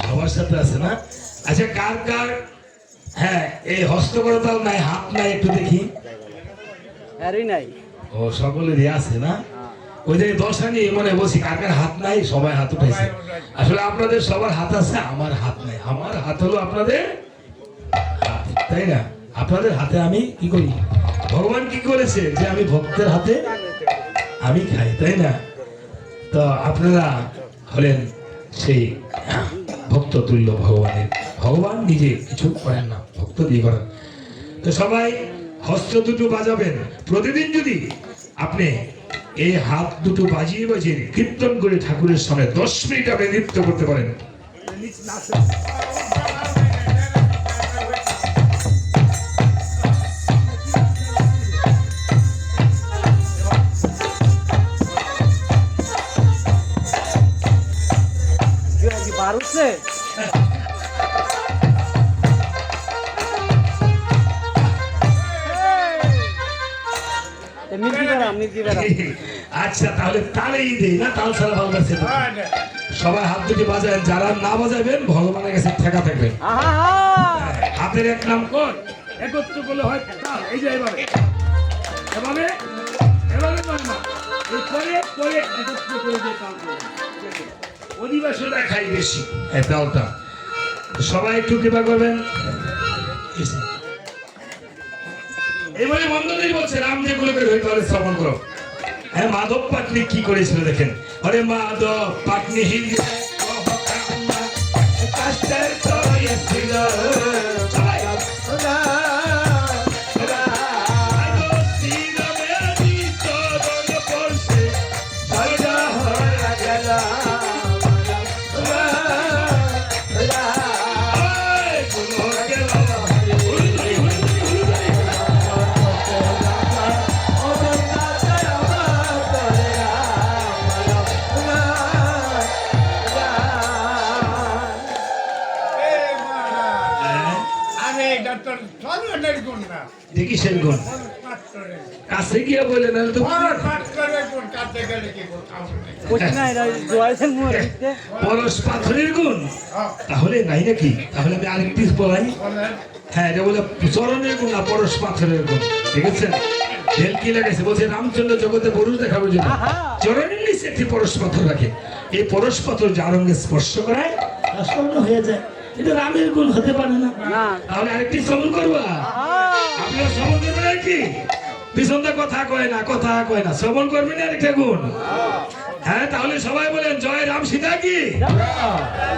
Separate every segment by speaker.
Speaker 1: সবার সাথে আছে না? আচ্ছা, কার কার হ্যাঁ এই হস্তকরতাও নাই, হাত নাই, একটু দেখি।
Speaker 2: নাই
Speaker 1: ও সকলেরই আছে না? ওই যে দশা নিয়ে মনে বলছি কার কার হাত নাই, সবাই হাত উঠাইছে। আসলে আপনাদের সবার হাত আছে, আমার হাত নাই। আমার হাত হলো আপনাদের হাত, তাই না? আপনাদের হাতে আমি কি করি? ভগবান কি করেছে যে আমি ভক্তের হাতে আমি খাই, তাই না? তো আপনারা হলেন সেই ভক্ত তুল্য ভগবানের। ভগবান নিজে কিছু করেন না, ভক্ত দিয়ে করেন। তো সবাই হস্ত দুটো বাজাবেন। প্রতিদিন যদি আপনি এই হাত দুটো বাজিয়ে বাজিয়ে কীর্তন করে ঠাকুরের সামনে 10 মিনিট আপনি নৃত্য করতে পারেন।
Speaker 2: বারুছে
Speaker 1: আচ্ছা, তাহলে তালেই দেই না? তাল ছাড়া ভালো লাগছে তো? সবাই হাত দুটি বাজায়, যারা না বাজাবেন ভগবানের কাছে ঠেকা থাকবেন। হাতের এক নাম কর, একত্র করলে হয় তাল। এই যে এভাবে এভাবে এভাবে না, এই পরে একত্র করে দিয়ে তাল করবেন। অধিবাসীরা খাই বেশি এই তালটা। সবাই একটু কৃপা করবেন। এইভাবে বন্ধুদের বলছে রাম যে গুলো করে হইতে হবে শ্রবণ করো। হ্যাঁ, মাধব পাটনি কি করেছিল দেখেন। আরে মাধব পাটনি দেখি সেন গুণ কাছে গিয়ে বলে না তো পরশ পাথরের গুণ তাহলে নাই নাকি? তাহলে আমি আরেকটি বলাই। হ্যাঁ, এটা বলে চরণের গুণ না, পরশ পাথরের গুণ। ঠিক আছে? কি লাগাইছে বলছে রামচন্দ্র জগতে পুরুষ দেখাবে জন্য চরণের নিচে একটি পরশ পাথর রাখে। এই পরশ পাথর যার অঙ্গে স্পর্শ করায় স্বর্ণ হয়ে যায়। এটা রামের গুণ হতে পারে না। তাহলে আরেকটি শ্রবণ করবা। আপনারা শ্রবণ করবেন আর কি? পিছনটা কথা কয় না, কথা কয় না, শ্রবণ করবেন আরেকটা গুণ। হ্যাঁ, তাহলে সবাই বলেন জয় রাম সীতা কি?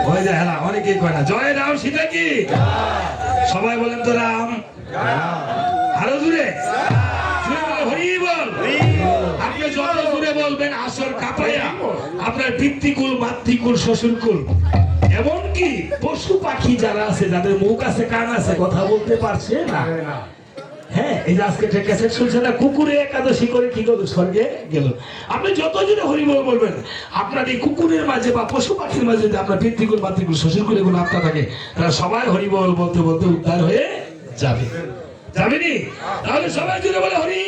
Speaker 1: ওই যে হ্যাঁ, অনেকেই কয় না জয় রাম সীতা কি। সবাই বলেন তো রাম। আরো জুড়ে হরি বল। আপনি যত জুড়ে বলবেন আসর কাঁপাইয়া আপনার পিতৃকুল, মাতৃকুল, শ্বশুরকুল, এমনকি পশু পাখি যারা আছে, যাদের মুখ আছে, কান আছে, কথা বলতে পারছে না। হ্যাঁ, এই যে আজকে ক্যাসেট শুনছে না, কুকুরে একাদশী করে কি করলো? স্বর্গে গেল। আপনি যত জনে হরিবল বলবেন, আপনার এই কুকুরের মাঝে বা পশু পাখির মাঝে যদি আপনার পিতৃকুল, মাতৃকুল, শ্বশুরকুল এগুলো আপনার থাকে, তারা সবাই হরিবল বলতে বলতে উদ্ধার হয়ে যাবে। যাবেনি? তাহলে সবাই জুড়ে বলে হরি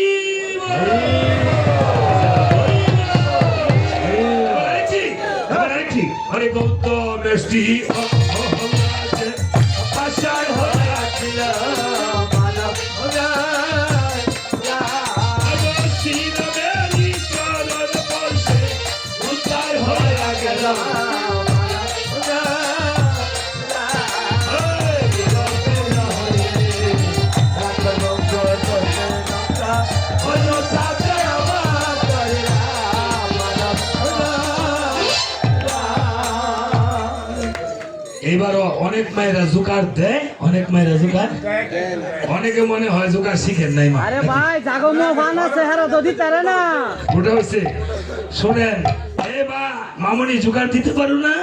Speaker 1: হরে গৌতম শ্রী এবারও অনেক মায়েরা জোকার দেয়, অনেক মায়েরা জোকার, অনেকে মনে হয় জোকার শিখেন নাই মা।
Speaker 2: আরে ভাই জাগো মো বানা চেহারা দদি তারে না
Speaker 1: ওটা হইছে। শুনেন এ বা মামনি জোকার দিতে পারো না?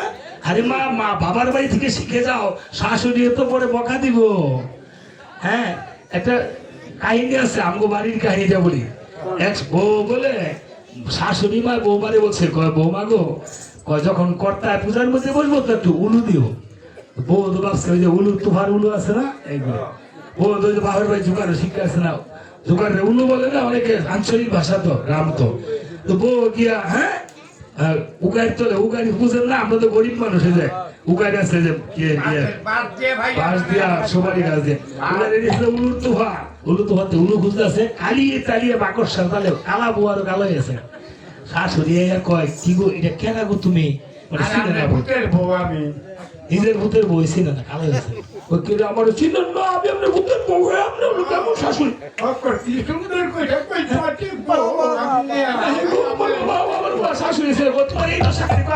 Speaker 1: আরে মা, মা বাবার বাড়ি থেকে শিখে যাও, শাশুড়ি তো পরে বকা দিব। হ্যাঁ, একটা কাহিনী আছে, আমগো বাড়ির কাহিনীটা বলি। এক বউ বলে শাশুড়ি মা বৌমারে বলছে, কয় বৌমা গো, কয় যখন কর্তায় পূজার মধ্যে বসবো তো একটু উলু দিও। বউ তো ভাবছে ওই যে উলু, তুফার উলু আছে না, এইগুলো। বউ তো বাবার বাড়ি জোকার শিখে আছে না, জোকার উলু বলে না, অনেকে আঞ্চলিক ভাষা তো, রাম তো। তো বউ গিয়া হ্যাঁ আর উগাই তোলে উগাই বুঝেন না, আমরা তো গরিব মানুষ হয়ে যায়। উগাই গাছে যে বাঁশ দিয়া সুপারি গাছ দিয়ে উগাই দিয়েছিল উলু তোফাতে উলু খুঁজতে আছে কালিয়ে তালিয়ে বাকর সাঁতালে কালা বুয়ারও কালো হয়েছে। শাশুড়ি কয় কি গো এটা কেন গো তুমি মানে চিনে না নিজের ভূতের বই চিনে না কালো হয়েছে। ওই কে আমার চিনেন না আমি আপনার ভূতের বউ আপনি হলো কেমন শাশুড়ি শাশুড়ি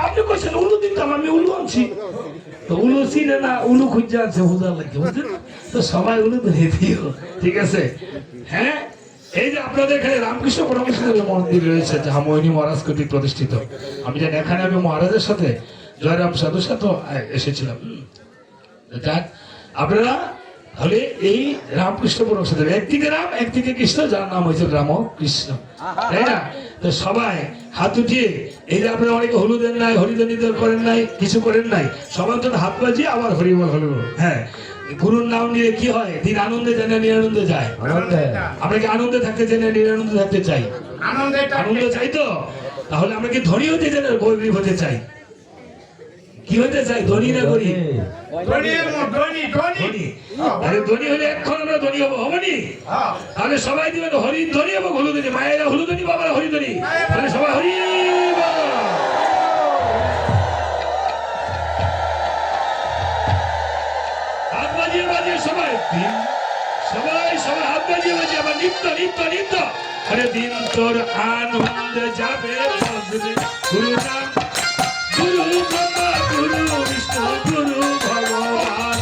Speaker 1: আপনি কইছেন উলু দিতাম আমি উলু আনছি তো উলু চিনে না উলু খুঁজে আছে হুজার লাগে বুঝলেন তো সবাই উলু ধরে দিও ঠিক আছে। হ্যাঁ এই যে আপনাদের এখানে রামকৃষ্ণ পরমহংসের মন্দির রয়েছে যাহা মোহিনী মহারাজ কর্তৃক প্রতিষ্ঠিত। আমি জানি এখানে আমি মহারাজের সাথে জয়রাম সাধুর সাথে এসেছিলাম। যাক আপনারা তাহলে এই রামকৃষ্ণ পরমহংসের একদিকে রাম একদিকে কৃষ্ণ যার নাম হয়েছে রাম কৃষ্ণ তাই না। তো সবাই হাত উঠিয়ে এই যে আপনারা অনেকে হলুদের নাই হরিদনিদর করেন নাই কিছু করেন নাই সবার জন্য হাত বাজিয়ে আবার হরিবল হলো। হ্যাঁ গুরুর নাম নিয়ে কি হয় দিন আনন্দে যায় না নিরানন্দে যায়। আমরা কি আনন্দে থাকতে চাই না নিরানন্দে থাকতে চাই? আনন্দ চাই তো তাহলে আমরা কি ধনী হতে চাই না গরিব হতে চাই? কি হতে চাই ধনী না গরিব? ধনী হলে এখন আমরা ধনী হবো হবনি তাহলে সবাই দিবেন হরি ধনী এবং হলুদনি মায়েরা হলুদনি বাবারা হরিধনী তাহলে সবাই হরি হাত বাজিয়ে বাজিয়ে সবাই সবাই সবাই হাত বাজিয়ে বাজিয়ে আবার নিত্য নিত্য নিত্য আরে দিন তোর আনন্দ যাবে গুরু নাম গুরু ব্রহ্মা গুরু বিষ্ণু গুরু ভগবান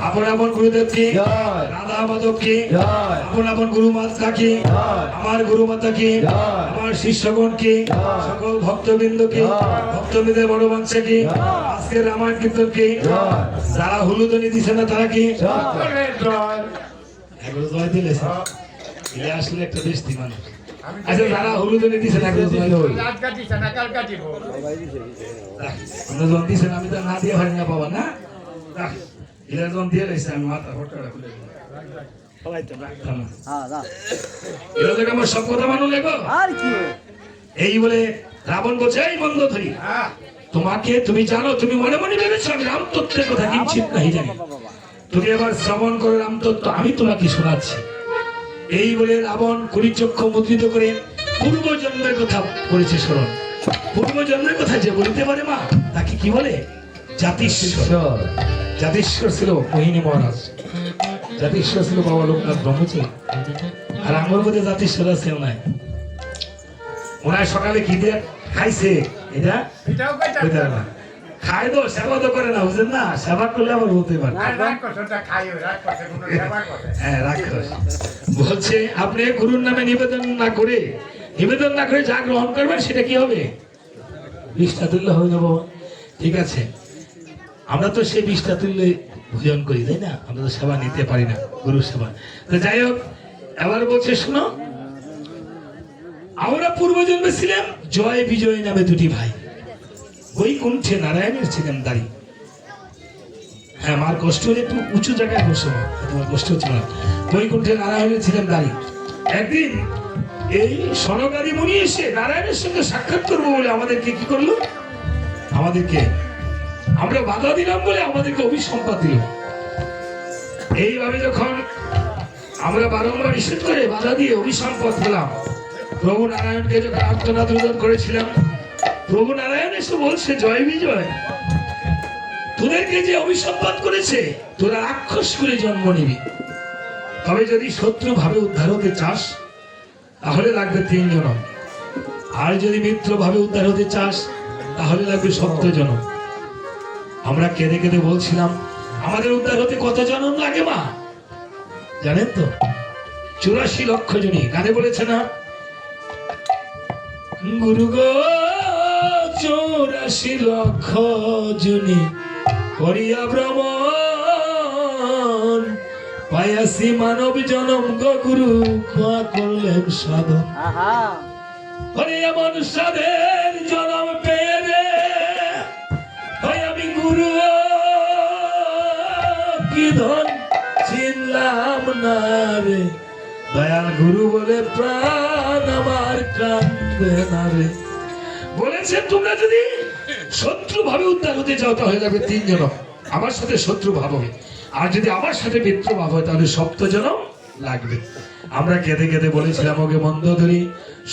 Speaker 1: আপন আপন গুরুদেবকে রাধা মাধবকে আপন আপন গুরু মাতাকে আমার গুরু মাতাকে আমার শিষ্যগণকে সকল ভক্তবৃন্দকে ভক্তবৃন্দের বড় বংশকে আজকের রামায়ণ কীর্তনকে যারা হলুদনি দিছে না তারা কি জয় দিলে আসলে একটা বেশি মানুষ আচ্ছা যারা হলুদনি দিছে না দিছেন আমি তো না দিয়ে হয় না পাবা না দিয়ে রয়েছে আমি মাথা ফটোটা খুলে আমার সব কথা মানুষ লেগো এই বলে রাবণ বলছে এই বন্ধ ধরি তোমাকে তুমি জানো তুমি মনে মনে ভেবেছো আমি রামতত্ত্বের কথা কিঞ্চিত নাই জানি তুমি এবার শ্রবণ করো রামতত্ত্ব আমি তোমাকে শোনাচ্ছি। এই বলে রাবণ কুড়িচক্ষু মুদ্রিত করে পূর্বজন্মের কথা করেছে স্মরণ। পূর্বজন্মের কথা যে বলতে পারে মা তাকে কি বলে জাতিশ্বর। জাতিশ্বর ছিল মোহিনী মহারাজ, জাতিশ্বর ছিল বাবা লোকনাথ ব্রহ্মচারী আর আমার মধ্যে জাতিশ্বর আছে নাই ওনার সকালে খিদে খাইছে এটা না খায় তো সেবা তো করে না বুঝলেন না সেবা করলে আবার বলতে পারে হ্যাঁ রাক্ষস বলছে আপনি গুরুর নামে নিবেদন না করে যা গ্রহণ করবেন সেটা কি হবে বিষ্ঠা তুল্য হয়ে যাবো। ঠিক আছে আমরা তো সেই বিষ্ঠা তুল্য ভোজন করি তাই না আমরা তো সেবা নিতে পারি না গুরুর সেবা। তো যাই হোক এবার বলছে শুনো আমরা পূর্বজন্মে ছিলাম জয় বিজয় নামে দুটি ভাই বৈকুণ্ঠে নারায়ণের ছিলেন দাঁড়ি। হ্যাঁ আমার কষ্ট হলে একটু উঁচু জায়গায় বসো তোমার কষ্ট হচ্ছে না। বৈকুণ্ঠে নারায়ণের ছিলেন দাঁড়ি। একদিন এই সনকাদি মুনি এসে নারায়ণের সঙ্গে সাক্ষাৎ করবো বলে আমাদেরকে কি করলো আমাদেরকে আমরা বাধা দিলাম বলে আমাদেরকে অভিসম্পাদ দিল। এইভাবে যখন আমরা বারংবার নিষেধ করে বাধা দিয়ে অভিসম্পদ পেলাম। প্রভু নারায়ণকে যখন আর্তনাদ রোদন করেছিলাম, প্রভু নারায়ণ এসে বলছে জয় বিজয়, তোদেরকে যে অভিসম্পাদ করেছে তোরা রাক্ষস করে জন্ম নিবি। তবে যদি শত্রু ভাবে উদ্ধার হতে চাস তাহলে লাগবে 3 জনম, আর যদি মিত্র ভাবে উদ্ধার হতে চাস তাহলে লাগবে 7 জনম। আমরা কেঁদে কেঁদে বলছিলাম আমাদের উদ্ধার হতে কত জনম লাগে মা জানেন তো? 84 লক্ষ জনই। গানে বলেছে না, গুরু গো 84 লক্ষ জনই করিয়া ভ্রমণ, পায়াসি মানব জনম গো গুরু কোয়া করলেন সাধন।
Speaker 2: আহা
Speaker 1: হরে এমন সাধের জনম পেয়ে রে, হয় আমি গুরু কি ধন চিনলাম না রে, দয়াল গুরু বলে প্রাণ আমার কান্দে না রে। বলেছেন তোমরা যদি শত্রু ভাবে উদ্ধার হতে চাও তাহলে লাগবে 3 জনম, আমার সাথে শত্রু ভাব হবে, আর যদি আমার সাথে মিত্র ভাব হয় তাহলে 7 জনম লাগবে। আমরা কেঁদে কেঁদে বলেছিলাম ওকে মন্দোদরী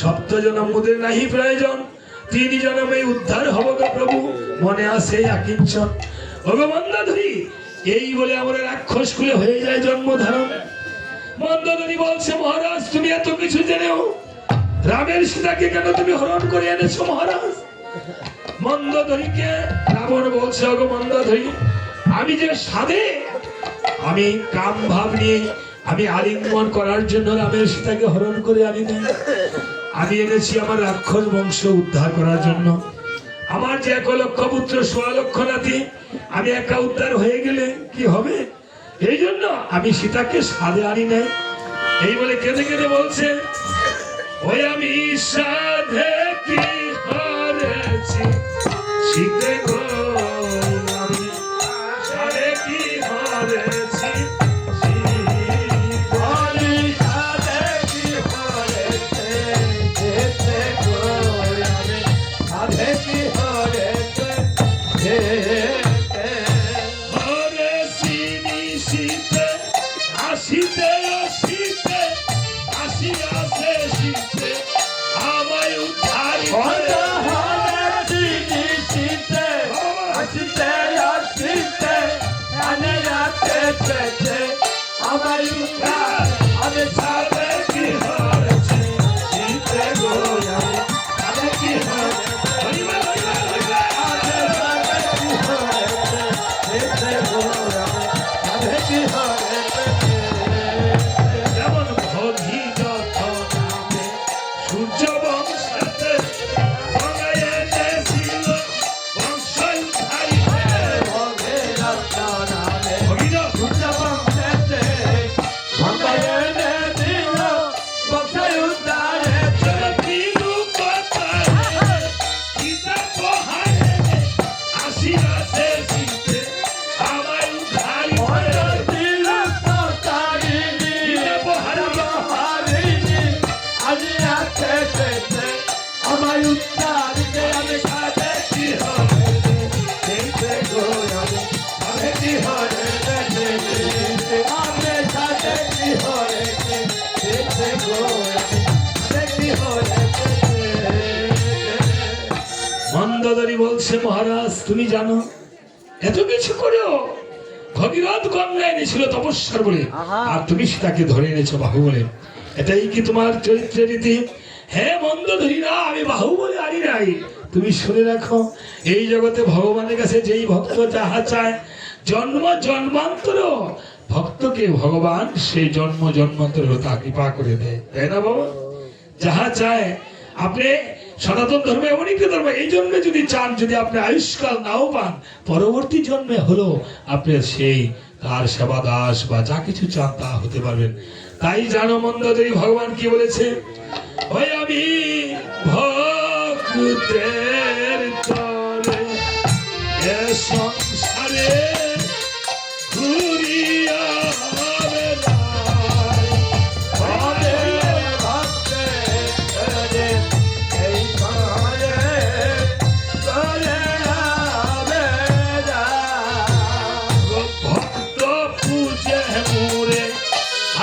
Speaker 1: 7 জনম মোদের নাহি প্রয়োজন, 3 জনমে উদ্ধার হব গো প্রভু, মনে আসে আকিঞ্চন। ওগো মন্দোদরী, এই বলে আমরা রাক্ষস কুলে হয়ে যায় জন্ম ধারণ। মন্দোদরী বলছে মহারাজ তুমি এত কিছু জেনেও রামের সীতাকে কেন তুমি হরণ করে এনেছো মহারাজ? মন্দোদরীকে রাবণ বলছে ওগো মন্দোদরী, আমি যে সাধে আমি কাম ভাব নিয়ে আমি আলিঙ্গন করার জন্য রামের সীতাকে হরণ করে আনি না, আমি এনেছি আমার রাক্ষস বংশ উদ্ধার করার জন্য। আমার যে 1 লক্ষ পুত্র 16 লক্ষ নাতি, আমি একা উদ্ধার হয়ে গেলে কি হবে, এই জন্য আমি সীতাকে সাধে আনি নাই। এই বলে কেঁদে কেঁদে বলছে ওই আমি সাধে কি হারেছি সীতে গো, আমি সাধে কি হারেছি আসিতে আসিতে আসিয়াছে শীতে আমায় উদ্ধার আমি সাধে কি হারেছি শীতে গো, আমি সাধে কি যেমন ভগীরথ নামে সূর্য বংশতে গঙ্গায় এনেছিল বংশ উদ্ধারিতে, ভগীরথ সূর্য বংশতে গঙ্গায় এনেছিল বংশ উদ্ধারিতে, তিরু কথায় সীতা পোহারে আসিয়াছে শীতে আমায় উদ্ধারিতে, আমি সাধে কি হরেছি গো, আমি সাধে কি হরেছি, আমি সাধে কি হরেছি গো, আমি সাধে কি হরেছি। মন্দোদরী বলছে মহারাজ তুমি জানো এত কিছু করেও ভগীরথ গঙ্গা এনেছিল তপস্যার বলে, আর তুমি সীতাকে ধরে এনেছো বাহু বলে, এটাই কি তোমার চরিত্রের রীতি? হে মন্দোদরী না, আমি বাহু বলে আনি নাই। তুমি শুনে রাখো, এই জগতে ভগবানের কাছে যেই ভক্ত যাহা চায় জন্ম জন্মান্তর ভক্তকে ভগবান সেই জন্ম জন্মান্তর তা কৃপা করে দেয়, তাই না বাবা? যাহা চায় আপনি সনাতন ধর্মে এমন একটি ধর্ম, এই জন্মে যদি চান, যদি আপনি আয়ুষ্কাল নাও পান, পরবর্তী জন্মে হলো আপনি সেই তার সেবা দাস বা যা কিছু চান তা হতে পারবেন। তাই জানো মন্দোদরী ভগবান কি বলেছে, ওই আমি ভক্তের তরে এ সংসারে ঘুরিয়া বেড়াই, ভক্ত পূজে মুরে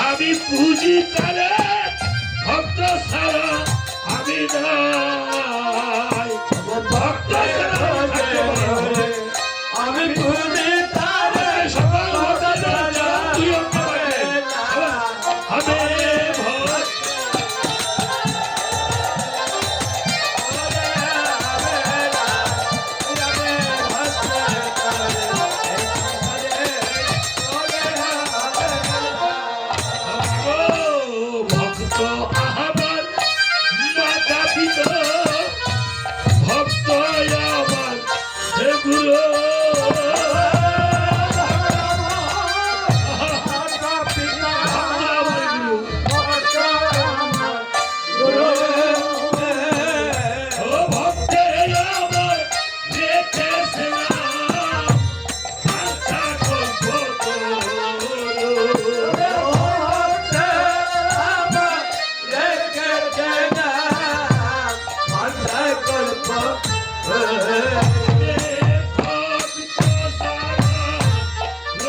Speaker 1: আমি নাই ভক্ত ছাড়া থাকতে পারে না।
Speaker 3: আমি তুমি তারে
Speaker 1: সকল ভক্তদের চরণ ধুলি অন্তরে হবে ভক্ত ভক্ত আহ্বান মাতা পিতা ভক্ত আহ্বান হে গুরু ও ভক্তে আমার রেখেছে নাম আশা করব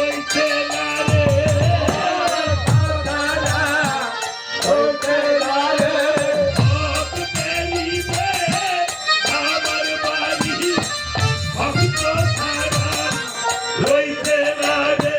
Speaker 1: রইতে না রে ভক্তে নিবে আমার বাড়ি ভক্ত ছাড়া রইতে না রে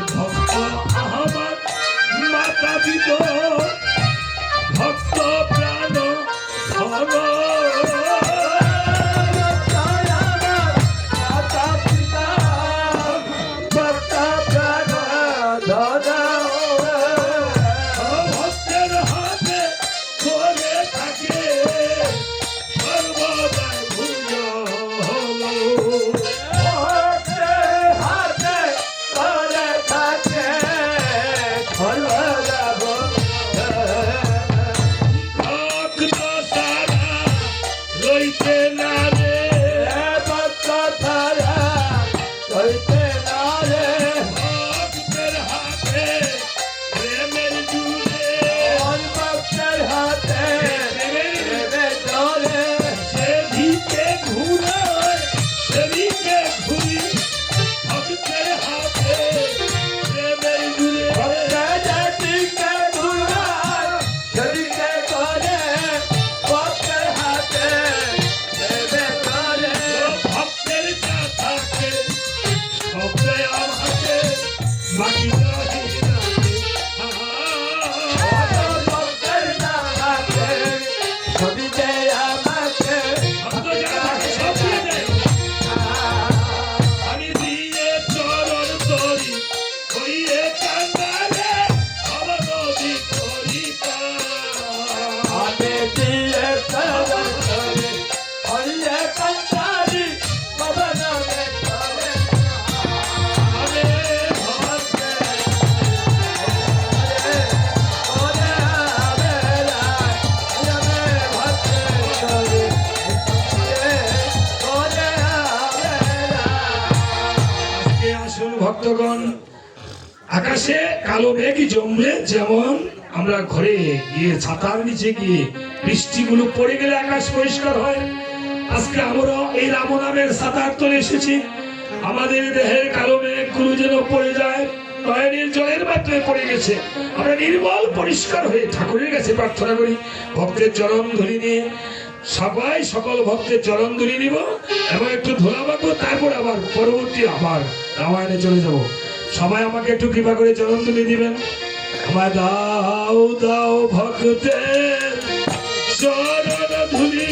Speaker 1: ভক্ত আহ্বান মাতা পিত ভক্ত প্রাণ ধন ভক্তের হাতে করে থাকে সর্বদাই ভুল ভক্ত সারা রইতে না রে ভক্তের হাতে প্রেমের জুড়ে সেদিকে ঘুরায় সেদিকে ঘুরি ভক্তের হাতে প্রেমের জুড়ে ভক্তের যা থাকে সবটাই আমাকে বাকি রাখে না রে। ভক্ত যা থাকে সব দিয়ে দেয়। আমি দিয়ে চরণ তরি হইয়ে কান্দারে অবনতি করি আজকে আসুন ভক্তগণ আকাশে কালো মেঘ জমলে যেমন আমরা ঘরে গিয়ে ছাতার নিচে গিয়ে বৃষ্টিগুলো পড়ে গেলে আকাশ পরিষ্কার হয় আজকে আমরা এই রাম নামের ছাতার তলে এসেছি আমাদের দেহের কালো মেঘগুলো যেন পড়ে যায় নয়নের জলের মাধ্যমে পড়ে গেছে আমরা নির্মল পরিষ্কার হয়ে ঠাকুরের কাছে প্রার্থনা করি ভক্তের চরণ ধরি নিয়ে সবাই সকল ভক্তের চরণ ধরি নিব এবং একটু ধোলা মাখবো তারপর আবার পরবর্তী আবার রামায়ণে চলে যাব সবাই আমাকে একটু কৃপা করে চরণ তুলে দিবেন আমায় দাও দাও ভক্তের চরণ ধুলি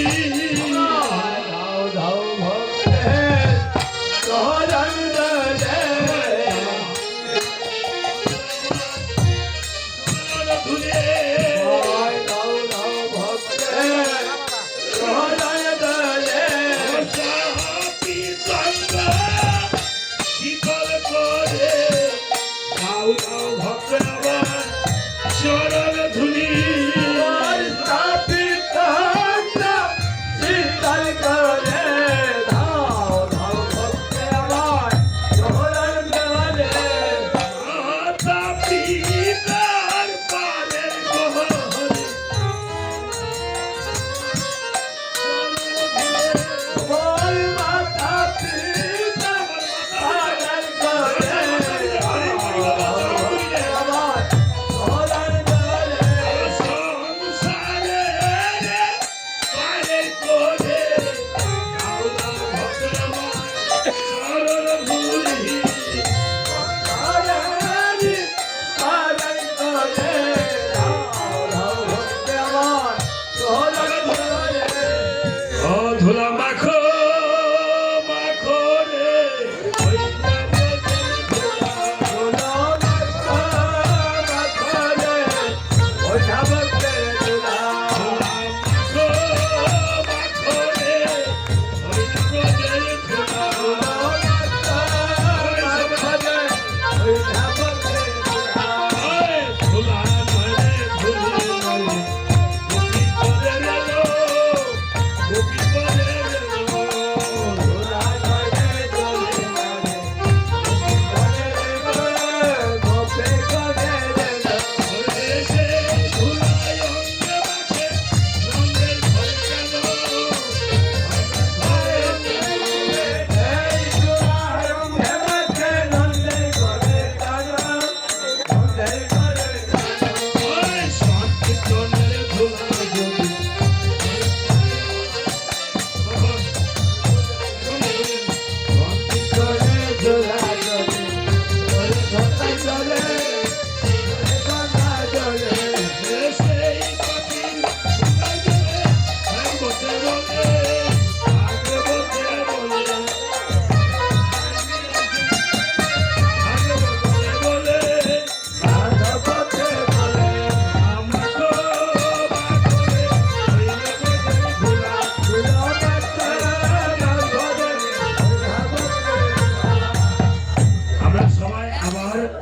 Speaker 1: চরণ ধুলি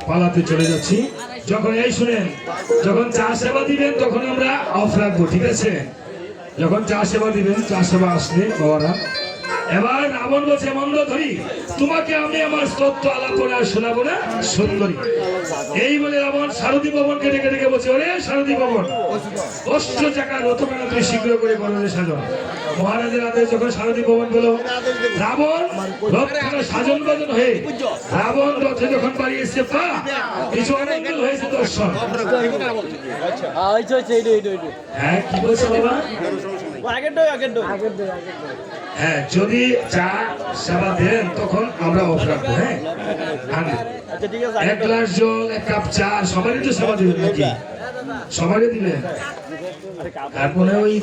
Speaker 1: পালাতে চলে যাচ্ছি। যখন এই শুনেন, যখন চা সেবা দিবেন তখন আমরা অফ রাখবো, ঠিক আছে? যখন চা সেবা দিবেন, চা সেবা আসলে বাবারা, এবার রাবণ বলছে মন্দোদরী, তোমাকে আমি আমার স্তোত্র আলাপনা শোনাবো না সুন্দরী। এই বলে রাবণ সারথি ভবনকে ডেকে ডেকে বলছে, ওরে সারথি ভবন, অষ্ট চাকা রথখানা তুই শীঘ্র করে করলে সাজন। মহারাজের আদেশ যখন সারথি ভবন গেল, রাবণ রথখানা সাজন বাজন হয়ে রাবণ রথে যখন বাড়িয়েছে পা, কিছু অমঙ্গল হয়েছে দর্শন। হ্যাঁ কি বলছে বাবা? হ্যাঁ, যদি চা সেবা দেন তখন আমরা অফ রাখবো। হ্যাঁ, এক গ্লাস জল, এক কাপ চা, সবারই তো সেবা দিবেন নাকি? সবারই দিবেন। তারপরে ওই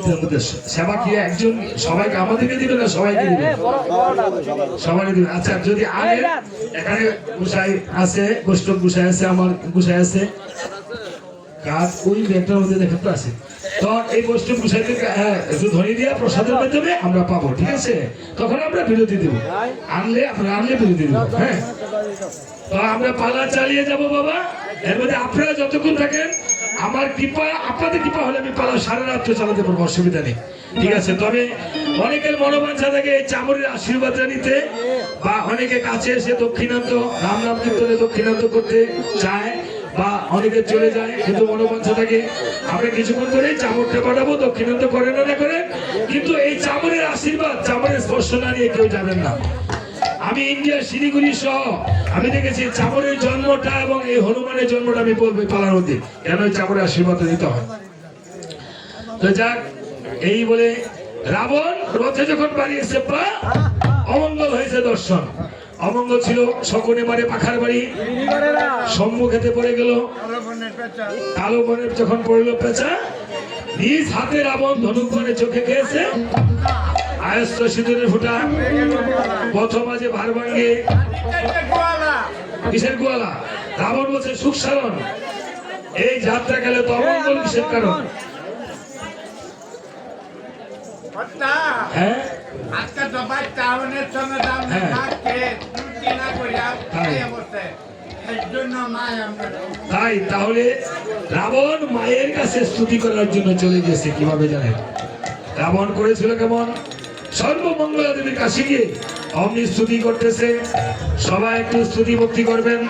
Speaker 1: সেবা কি একজন সবাইকে আমাদেরকে দিবে না সবাইকে দিবে? সবারই দিবে। আচ্ছা, যদি আগে এখানে গুসাই আছে, বৈষ্ণব গুসাই আছে, আমার গুসাই আছে, কাজ ওই ব্যাগটার মধ্যে দেখে তো আছে। তো এই বৈষ্ণব গুসাইদেরকে একটু ধরিয়ে দিয়ে প্রসাদের মাধ্যমে আমরা পাবো, ঠিক আছে? তখন আমরা বিরতি দেবো, আনলে বিরতি দেবো। হ্যাঁ, তো আমরা পালা চালিয়ে যাব বাবা। এর মধ্যে আপনারা যতক্ষণ থাকেন, আমার কৃপা, আপনাদের কৃপা হলে আমি পালা সারা রাত্র চালাতে পারবো, অসুবিধা নেই, ঠিক আছে? তবে অনেকের মনোবাঞ্ছা থাকে এই চামড়ের আশীর্বাদটা নিতে, বা অনেকে কাছে এসে দক্ষিণান্ত রাম নাম কীর্তনে দক্ষিণান্ত করতে চায়, বা অনেকে চলে যায়, কিন্তু মনোবাঞ্ছা থাকে। আমরা কিছুক্ষণ ধরে চামড়টা পাঠাবো, দক্ষিণান্ত করেন না করেন, কিন্তু এই চামড়ের আশীর্বাদ, চামড়ের স্পর্শ না নিয়ে কেউ যাবেন না। আমি ইন্ডিয়া শিলিগুড়ি সহ আমি দেখেছি চামড়ের জন্মটা এবং এই হনুমানের জন্মটা আমি বলবো পালার মধ্যে, কেন এই চামড়ের আশীর্বাদ দিতে হয়। তো যাক, এই বলে রাবণ রথে যখন বাড়িয়েছে পা, অমঙ্গল হয়েছে দর্শন। অমঙ্গল ছিল শকুনে মারে পাখার বাড়ি, সম্মুখেতে পড়ে গেল কালো বনের, যখন পড়ল পেঁচা, নিজ হাতে রাবণ ধনুক বনে চোখে খেয়েছে, আয়স্ত সিঁদুরের ফুটা, পথ মাঝে ভার ভাঙ্গে কিসের গোয়ালা। রাবণ বলছে সুখ সারণ, এই যাত্রা গেলে তো অমঙ্গল কিসের কারণ? হ্যাঁ,
Speaker 3: আজকে সবাই টাউনের সঙ্গে দাম থাকছে, চুক্তি না করিয়া এই অবস্থায়। এর জন্য মায় আমরা
Speaker 1: তাই তাহলে রাবণ মায়ের কাছে স্তুতি করার জন্য চলে গেছে। কিভাবে জানেন? রাবণ করেছিল কেমন? সর্বমঙ্গলা দেবীর কাছে গিয়ে অমনি স্তুতি করতেছে। সবাই একটু স্তুতি ভক্তি করবেন।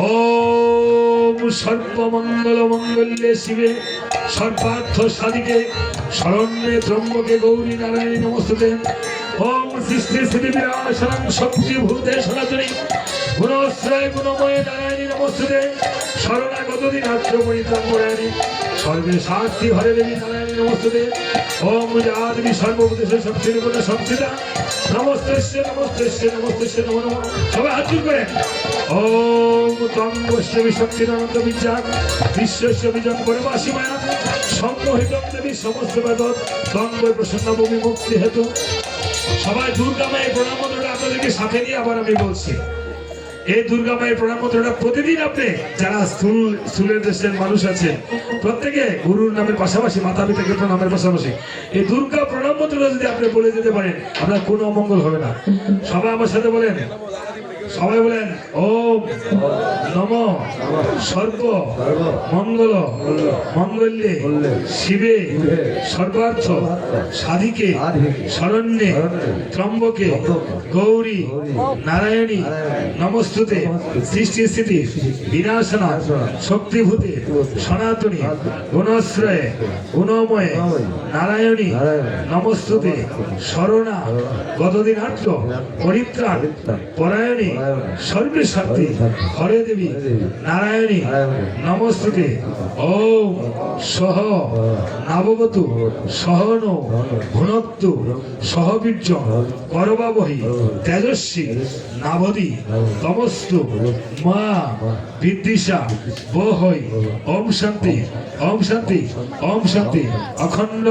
Speaker 1: ওম সর্বমঙ্গল মঙ্গলে শিবে সর্বার্থ সাধিকে শরণ্যে ত্রম্বকে গৌরী নারায়ণী নমস্তুতে। ওম সৃষ্টি স্থিতি বিনাশনং শক্তি ভূতে সনাতনী গুণশ্রয় গুণময় নারায়ণী নমস্তুতে। শরণাগত দিনাত্র পরিত্রাণায়ণী সর্বে সাক্ষী হরে দেবী নারায়ণী নমস্তুতে। ওম যাদেবী সর্বভূতেষু শক্তিরূপে সংস্থিতা নমস্তেস্য নমস্তেস্য নমস্তেস্য নমো নমঃ। সবাই হাত জোড় করেন। ওম ত্বং বৈষ্ণবী শক্তিরনন্দ বিদ্যা বিশ্বস্য বিজন পরমাসি মায়া সম্মোহিতং দেবী সমস্ত বেদত ত্বং বৈ প্রসন্ন ভূমি মুক্তি হেতু। সবাই দুর্গা মায়ের প্রণাম মন্ত্রটা আপনাদেরকে সাথে নিয়ে আবার আমি বলছি। এই দুর্গা মায়ের প্রণাম মন্ত্রটা প্রতিদিন আপনি যারা স্থূলের দেশের মানুষ আছে প্রত্যেকে গুরুর নামের পাশাপাশি মাতা পিতাকে প্রণামের পাশাপাশি এই দুর্গা প্রণাম মন্ত্রটা যদি আপনি বলে যেতে পারেন, আপনার কোনো অমঙ্গল হবে না। সবাই আমার সাথে বলেন, সবাই বলেন ওম নম সর্ব মঙ্গল মঙ্গল্যে শিবে সর্বার্থ সাধিকে শরণ্যে ত্রম্বকে গৌরী নারায়ণী নমস্তুতে। সৃষ্টি স্থিতি বিনাশনা শক্তিভূতে সনাতনী গুণশ্রয়ে গুণময়ে নারায়ণী নমস্তুতে। শরণা গতদিনাত্র পরিত্রাণ পরায়ণী সর্বে শক্তি হরে দেবী নারায়ণী নমস্তুতে। ওম সহ নববতু সহন ভুনত্তু সহবীর্য করবাবহি তেজস্বী নাভদি তমস্তু মা বিদ্বিষা বহৈ। ওম শান্তি ওম শান্তি ওম শান্তি। অখণ্ড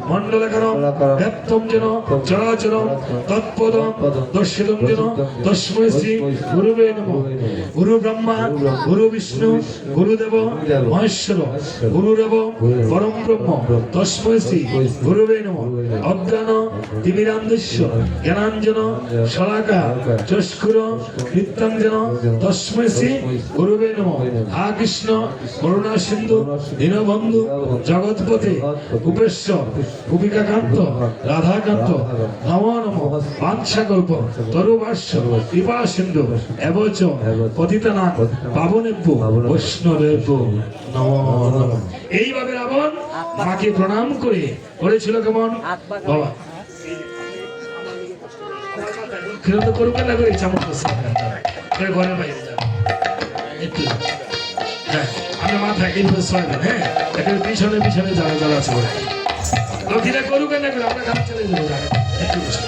Speaker 1: মণ্ডলকারম ব্যক্তম যেন চরাচরম তৎপদম দর্শিতম যেন তস্মৈ শ্রী গুরুবে নমঃ। গুরু ব্রহ্মা গুরু বিষ্ণু গুরুদেব মহেশ্বর গুরুরেব পরম ব্রহ্ম তস্मै শ্রী গুরুবে নমঃ। অজ্ঞান তিমিরান্ধস্য জ্ঞানাঞ্জন শলাকা চক্ষুর নিত্যাঞ্জন তস্मै শ্রী গুরুবে নমঃ। হা কৃষ্ণ করুণা সিন্ধু দীনবন্ধু জগৎপতি উপেশ্বর গোপিকাকান্ত রাধাকান্ত নমো নমঃ। বাঞ্ছাকল্প তরুভাষ্য কৃপা সিন্ধু এবচ পতিতানাং পাবনেভ্যো বৈষ্ণবেভ্যো নমো নমঃ। এইভাবে রাবণ মাকে প্রণাম করে করেছিল কেমন বাবা তো করুক না করে চামচ ঘরের বাইরে যাবে একটু হ্যাঁ আমরা মাথায় এইভাবে সরাবেন হ্যাঁ এখানে পিছনে পিছনে যারা যারা আছে ওরা লক্ষ্মীরা করুক না করে আমরা গান চলে যাবো একটু বসে।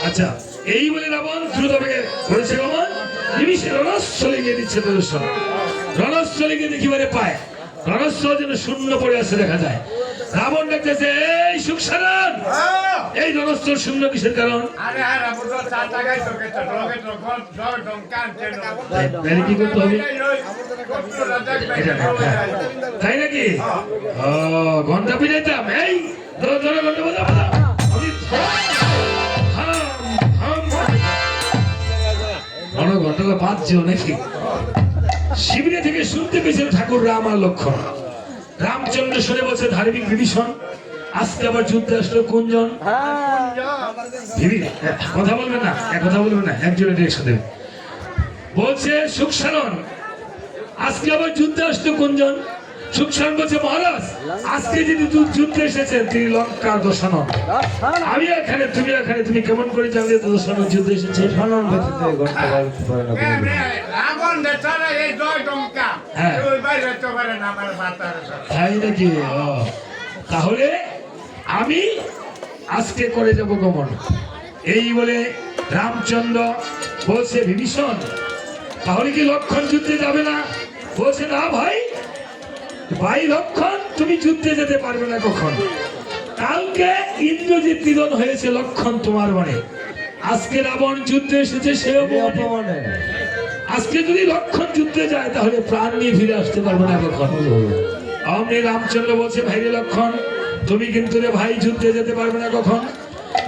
Speaker 1: আচ্ছা এই বলে রাবণ দ্রুতবেগে করেছে রাবণ নিমিষে রণস্থলে গিয়ে দিচ্ছে প্রদর্শন। রণস্থলে গিয়ে দেখিবারে পায় রণস্থল যেন শূন্য পড়ে আছে দেখা যায়। রাবণ দেখতেছে এই সুখসাধন এই রণস্থল শূন্য কিসের কারণ তাহলে কি করতে হবে তাই নাকি ঘন্টা পিজাইতাম এই ঘন্টা বাজা ঘন্টাটা বাজছে নাকি শিবিরে থেকে শুনতে পেয়েছেন ঠাকুর রাম আর লক্ষ্মণ। রামচন্দ্র শুনে বলছে ধার্মিক বিভীষণ আজকে আবার যুদ্ধে আসলো কোনজন কথা বলবে না কথা বলবে না একজনের ডিরেকশন দেবে বলছে সুখসাধন আজকে আবার যুদ্ধে আসলো কোনজন। সুখসাধন বলছে মহারাজ আজকে যিনি যুদ্ধে এসেছেন তিনি লঙ্কার দশানন। আমি এখানে তুমি কেমন করে জানলে দশানন যুদ্ধে এসেছে তাই নাকি তাহলে আমি আজকে করে যাব গমন। এই বলে রামচন্দ্র বলছে বিভীষণ তাহলে কি লক্ষণ যুদ্ধে যাবে না। বলছে না ভাই লক্ষণ তুমি যুদ্ধে যেতে পারবে না কখন। কালকে ইন্দ্রজিৎ নিধন হয়েছে লক্ষণ তোমার মনে আজকে রাবণ যুদ্ধে এসেছে সেও অপমানে। আজকে যদি লক্ষণ যুদ্ধে যায় তাহলে প্রাণ নিয়ে ফিরে আসতে পারবে না কখন। অমনি রামচন্দ্র বলছে ভাইরে লক্ষণ তুমি কিন্তু রে ভাই যুদ্ধে যেতে পারবে না কখন।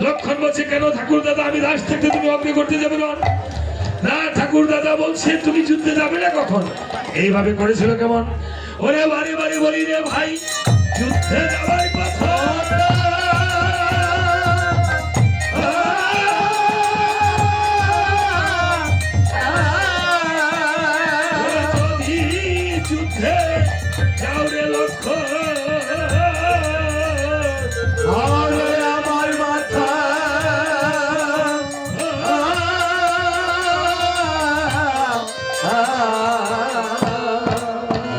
Speaker 1: লক্ষণ বলছে কেন ঠাকুর দাদা আমি রাজ থাকতে তুমি অগ্নি করতে যাবে না ঠাকুর দাদা বলছে তুমি যুদ্ধে যাবে না কখন। এইভাবে করেছিল কেমন ওরে বাড়ি বাড়ি বলি রে ভাই যুদ্ধে যাবার কথা যুদ্ধে যাও রে লক্ষণ আমার মাথা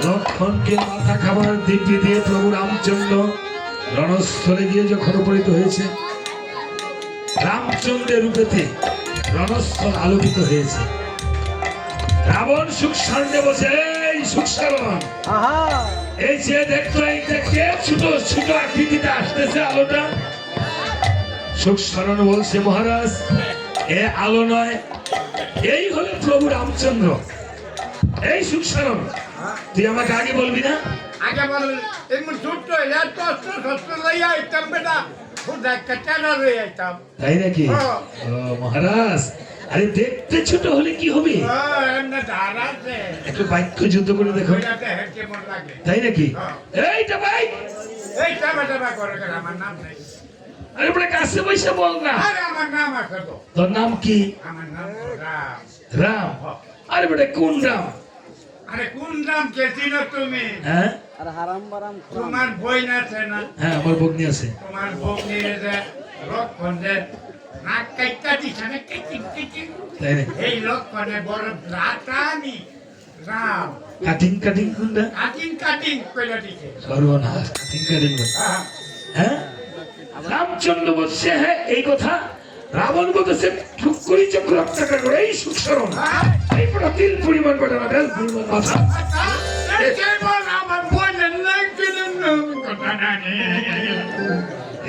Speaker 1: লক্ষণকে মাথা খাবার দিব্যি দিয়ে প্রভু রামচন্দ্র রণস্থলে গিয়ে যখন উপনীত হয়েছে রামচন্দ্রের রূপেতে রণস্থল আলোকিত হয়েছে। রাবণ সুখসাধনে বসে এই সুখসাধন এই যে দেখতো এই দেখে ছোট ছোট আকৃতিতে আসতেছে আলোটা। সুখসাধন বলছে মহারাজ এ আলো নয় এই হলো প্রভু রামচন্দ্র। এই সুখসাধন তুই আমাকে আগে বলবি না
Speaker 3: আগে বলবি এমন ছোট্ট এত শস্ত্র লইয়া আইতাম বেটা
Speaker 1: তাই নাকি মহারাজ আরে দেখতে ছোট হলে কি হবে একটু বাক্য যুদ্ধ করে দেখো তাই নাকি এইটা ভাই আরে বড় কাছে বসে বল না তোর নাম কি রাম আরে বড় কোন রাম
Speaker 3: আরে কোন রাম কে চিনো তুমি
Speaker 1: হ্যাঁ
Speaker 2: আরে হারাম বারাম
Speaker 3: তোমার বই না আছে না
Speaker 1: হ্যাঁ আমার বগ্নি আছে
Speaker 3: তোমার বগ্নি যে লক্ষণে নাক কাইটা দিছে না
Speaker 1: তাই নাকি
Speaker 3: এই লক্ষণে বড় রাতানি রাম
Speaker 1: কাটিং কোনটা
Speaker 3: কাটিং কইলা দিছে
Speaker 1: সর্বনাশ কাটিং হ্যাঁ রামচন্দ্র বলছে হ্যাঁ এই কথা রাবণ বলতেছে ঠুক করি চক্র রক্তাকার করে এই সুখসাধন এই বড় তিল পরিমাণ বড় না বেল পরিমাণ মাথা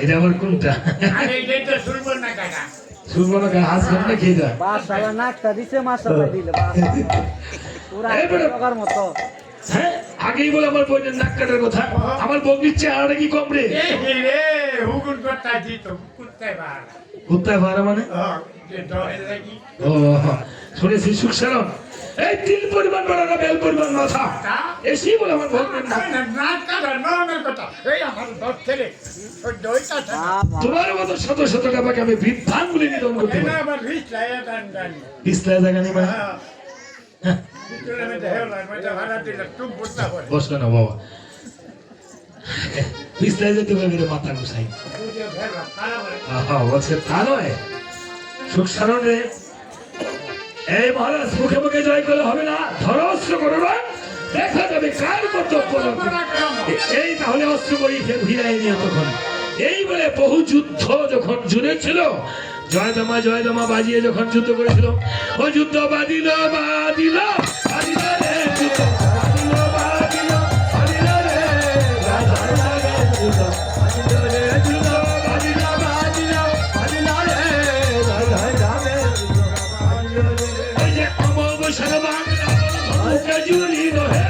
Speaker 1: এটা আবার কোনটা
Speaker 3: আরে এইটা শুনবো না কাকা
Speaker 1: শুনবো না কেন হাসবেন না খেয়ে যায়
Speaker 2: বাসালা নাকটা দিছে মাসালা দিলে বাস পুরা
Speaker 1: এবারে-
Speaker 2: টাকার মতো
Speaker 1: হ্যাঁ আগেই বলে আমার বোনের নাক কাটার কথা আমার বগলির চেহারাটা কি কম রে
Speaker 3: এই রে হুকুন করতে দিত কুত্তে বার
Speaker 1: কোথায় ভাড়া মানে
Speaker 3: যে দহে লাগি
Speaker 1: ও শুনেছি সুখসারণ এই তিল পরিমাণ বড় না বেল পরিমাণ মাথা এসি বলে আমার বলবেন না
Speaker 3: নাক কাটা নর্মাল কথা এই আমার দশ ছেলে ওই দইটা
Speaker 2: বাবা
Speaker 1: তোমার মতো শত শত টাকাকে আমি বৃদ্ধাঙ্গুলি নিধন করতে
Speaker 3: এই না
Speaker 1: পারি
Speaker 3: আবার রিচ লাইয়া টান টানি
Speaker 1: পিছলায় জায়গা নেই মানে
Speaker 3: হ্যাঁ ভিতরে মধ্যে হেলা মধ্যে ভাড়া দিলে টুক বুঝতে পারে
Speaker 1: বসলো না বাবা পিছলায় যেতে পারবি রে মাথা গুছাই
Speaker 3: বুঝে ফেলা খারাপ হয়
Speaker 1: বলছে তা নয় সুখসারণ রে এই মহারাজ মুখে মুখে জয় করলে হবে না ধরো অস্ত্র করো না দেখা যাবে কার কর্তব্য এই তাহলে অস্ত্র করি ফিরাই নিয়ে তখন এই বলে বহু যুদ্ধ যখন জুড়েছিল জয়দমা বাজিয়ে যখন যুদ্ধ করেছিল ও যুদ্ধ বাদিল বাদিল বাদিল রে যুদ্ধ বাদিল বাদিল বাদিল রে যুদ্ধ বাদিল রে যুদ্ধ বাদিল বাদিল বাদিল রে ওই যে অমাবস্যার বাংলা ধনুকে জুড়িল হে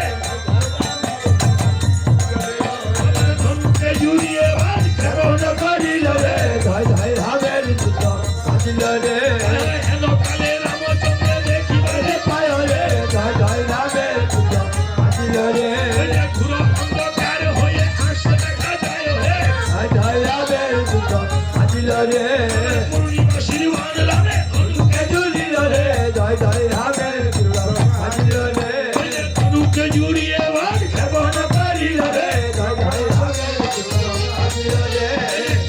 Speaker 1: ধনুকে জুড়িয়ে ভাত কেমন করিল রে হেন কালে রামচন্দ্র দেখিবারে পায় রে ওই যে ঘুর অন্ধকার হয়ে আসে দেখা যায় হে পূর্ণিমা শ্রীমান রামে ধনুকে জুড়িল রে ওই যে ধনুকে জুড়িয়ে ভাত কেমন করিল রে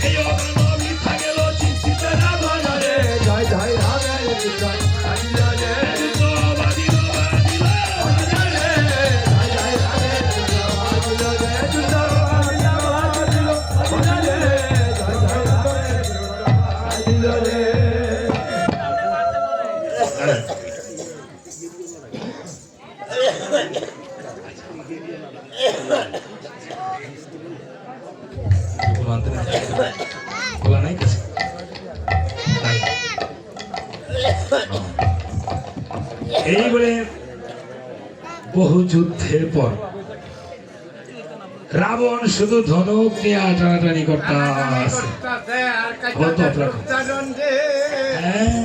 Speaker 1: এই অগানবি থাকেল চিন্তিত রাবণ রে যুদ্ধ বাদিল বাদিল বলা নাই কিছু এই বলে বহু যুদ্ধের পর রাবণ শুধু ধনুক নিয়ে টানাটানি করতে আছে কত প্রকার। হ্যাঁ,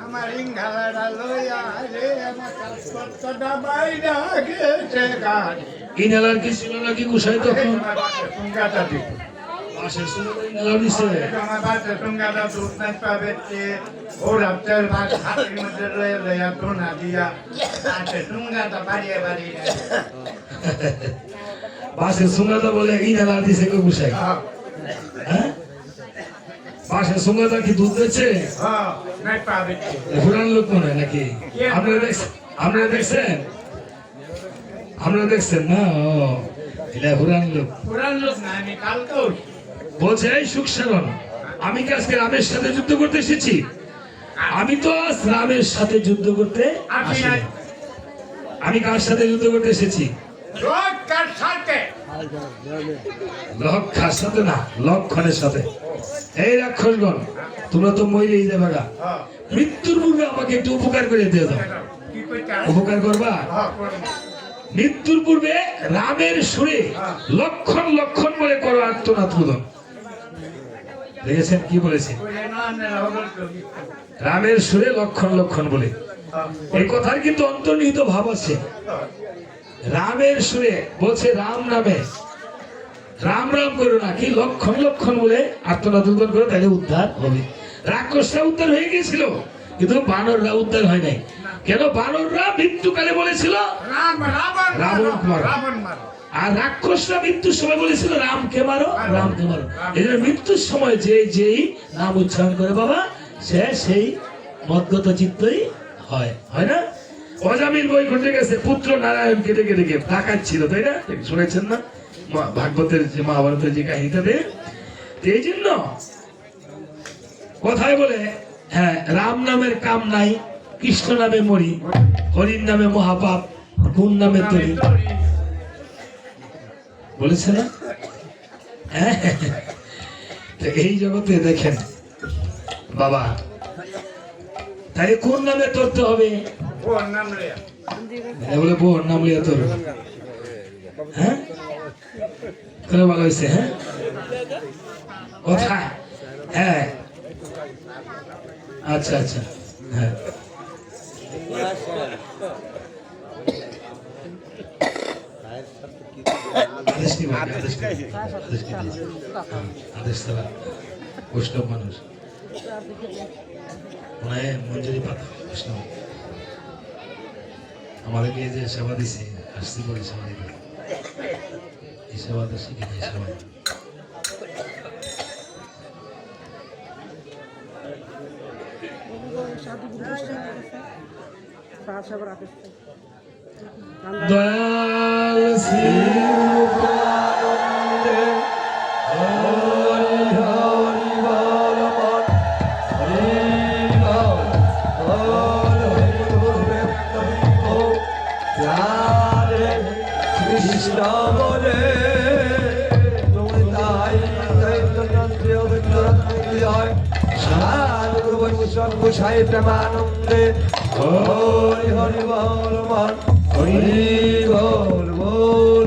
Speaker 3: আমার ইংহালাটা লইয়া রে আমার কাজকর্তাটা বাইরা গেছে গাড়ি
Speaker 1: ইনালার কি ছিল নাকি গুছাই তখন
Speaker 3: আমার বাসে সুঙ্গাটা দিত
Speaker 1: পাশের ছিল না, ইনালার দিছে
Speaker 3: আমার বাসে সুঙ্গাটা দুধ নাই পাবে ওরা তেল ভাত হাতের মধ্যে লইয়া লইয়া ধোনা দিয়া আছে সুঙ্গাটা বাড়িয়ে বাড়িয়ে
Speaker 1: পাশের সুঙ্গাতা বলে ইনালার দিছে কেউ গুছাই হ্যাঁ পাশের সুঙ্গাতা কি দুধ দিচ্ছে
Speaker 3: নাই পাবে
Speaker 1: পুরান লোক মনে হয় নাকি আপনারা দেখছেন না ও এটা পুরান লোক
Speaker 3: পুরান লোক না আমি কালকেও
Speaker 1: বলছে এই সুখসারণ আমি কি আজকে রামের সাথে যুদ্ধ করতে এসেছি আমি তো আজ রামের সাথে যুদ্ধ করতে আসিনি। আমি কার সাথে যুদ্ধ করতে এসেছি
Speaker 3: রোজকার সাথে
Speaker 1: লক্ষার সাথে না লক্ষণের সাথে এই রাক্ষসগণ তোমরা তো মইলেই যাবে গা মৃত্যুর পূর্বে আমাকে একটু উপকার করে দিয়ে দাও
Speaker 3: কি কইতে
Speaker 1: উপকার করবা মৃত্যুর পূর্বে রামের সুরে লক্ষণ লক্ষণ বলে করো আত্মনাথ রোদন দেখেছেন কি বলেছে রামের সুরে লক্ষণ লক্ষণ বলে এই কথার কিন্তু অন্তর্নিহিত ভাব আছে রামের সুরে বলছে রাম নামে রাম রাম করো না কি লক্ষণ লক্ষণ বলে আত্মনাথ রোদন করে তাহলে উদ্ধার হবে রাক্ষসরা উদ্ধার হয়ে গিয়েছিল কিন্তু বানররা উদ্ধার হয় নাই কেন বানররা মৃত্যুকালে বলেছিল রাবণ মারো আর রাক্ষসরা মৃত্যুর সময় বলেছিল রামকে মারো রামকে মারো এই জন্য মৃত্যুর সময় যেই নাম উচ্চারণ করে বাবা সে সেই মদ্গত চিত্তই হয় হয় না অজামিল বই ঘটে গেছে পুত্র নারায়ণ কেটে কেটে গিয়ে ডাকাচ্ছিল তাই না শুনেছেন না ভাগবতের যে মহাভারতের যে কাহিনীটাতে এই জন্য কথায় বলে হ্যাঁ রাম নামের কাম নাই কৃষ্ণ নামে মরি হরির নামে মহাপাপ কোন নামে তরি বলেছে না তো এই জগতে দেখেন বাবা তাহলে কোন নামে ধরতে হবে?
Speaker 3: ওর নাম রে
Speaker 1: বলে বোর নাম লিয়া তোর, হ্যাঁ তাহলে ভালো হয়েছে। হ্যাঁ কথা, হ্যাঁ আচ্ছা আচ্ছা, হ্যাঁ আদেশ নিব, আদেশ ছাড়া বৈষ্ণব মানুষ মনে হয় মঞ্জুরি পাতা বৈষ্ণব আমাদের নিয়ে যে সেবা দিছে আসছি বলে সেবা দিতে, এই সেবাটা শিখে এই সেবা দয়াল শিবানন্দে হরি হরি বল মন, হরি বল বল হরি বল বল, রাধে কৃষ্ণ বলে তুমি তাই চৈতন্যেও বিদ্যুৎ হয় সাধু বৈষ্ণব গোসাই প্রেমানন্দে হরি হরি বল মন, হরি বল বল।